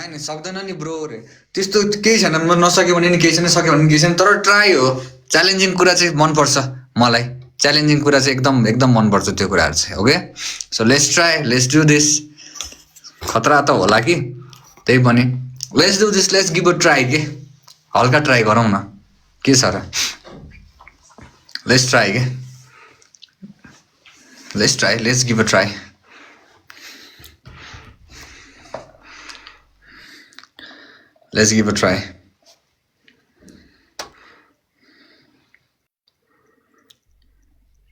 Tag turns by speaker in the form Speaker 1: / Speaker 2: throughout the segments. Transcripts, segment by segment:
Speaker 1: हैन सक्दैन नि ब्रो रे त्यस्तो केही छैन म नसक्यो भने नि केही छैन सक्यो भने केही छैन तर ट्राई हो च्यालेन्जिङ कुरा चाहिँ मनपर्छ मलाई च्यालेन्जिङ कुरा चाहिँ एकदम एकदम मनपर्छ त्यो कुराहरू चाहिँ okay so let's try let's do this खतरा त होला कि त्यही पनि let's do this let's give a try के हल्का ट्राई गरौँ न के छ र लेट्स ट्राई के let's try let's give a try let's give a try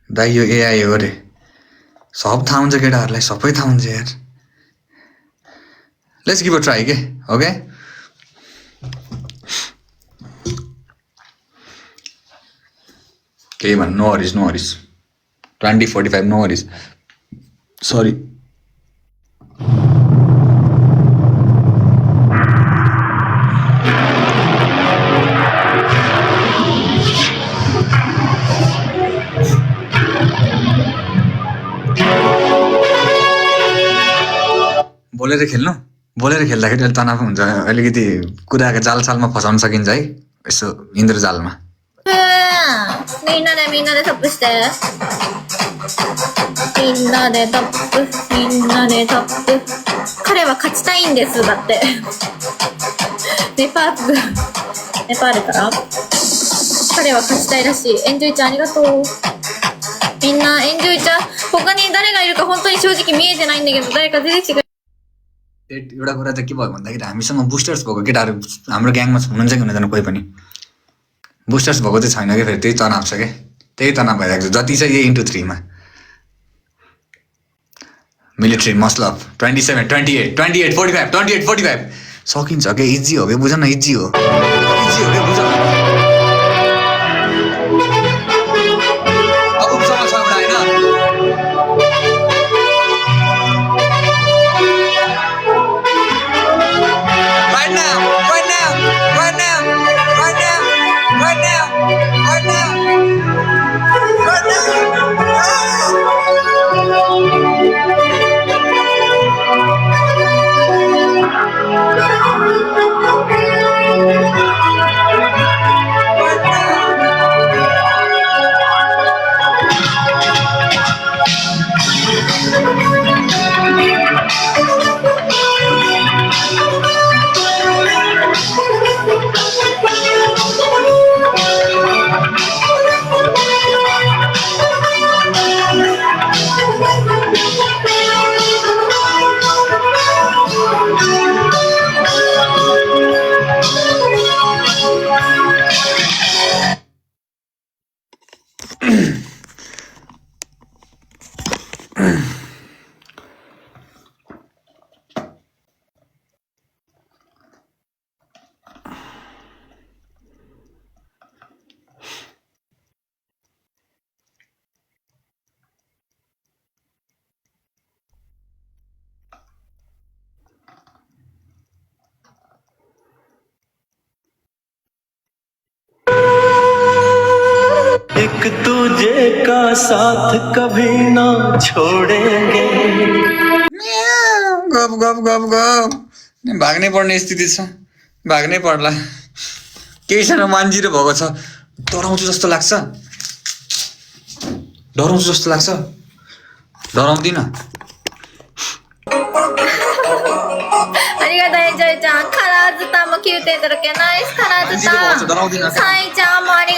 Speaker 1: दाइ यो एआई हो रे सब थाहा हुन्छ केटाहरूलाई सबै थाहा हुन्छ यार लेट्स गिभ अ ट्राई के ओके केही भन्नु नो हरिस 2045 नो हरिस सरी बोलेर खेल्नु बोलेर खेल्दाखेरि अलिक तनाव हुन्छ अलिकति कुराको जालसालमा फसाउन सकिन्छ है यसो इन्द्रजालमा
Speaker 2: みんなでタップしてみんなでタップみんなでタップ彼は勝ちたいんですだってネパールから彼は勝ちたいらしいエンジョイちゃんありがとうみんなエンジョイちゃん他に誰がいるか本当に正直見えてないんだけど誰か出てきてくれ
Speaker 1: एउटा कुरा चाहिँ के भयो भन्दाखेरि हामीसँग बुस्टर्स भएको केटाहरू हाम्रो ग्याङमा हुनुहुन्छ कि हुँदैन कोही पनि बुस्टर्स भएको चाहिँ छैन कि फेरि त्यही तनाव छ क्या त्यही तनाव भइरहेको छ जति चाहिँ यही इन्टु 3 मा मिलिट्री मसलभ 27 28 28 45 28 45 सकिन्छ क्या इजी हो क्या बुझ न इजी हो क्या बुझ
Speaker 3: एक तुझे का साथ कभी ना छोडेंगे
Speaker 1: गफ गफ गफ गफ भाग्नै पर्ने स्थिति छ भाग्नै पर्ला केही छैन मान्छे भएको छ डराउँछु जस्तो लाग्छ डराउँदिन
Speaker 2: ありがとうエンジョイちゃんカラーズタンも9点届けナイスカラーズタンサイちゃんもありがとう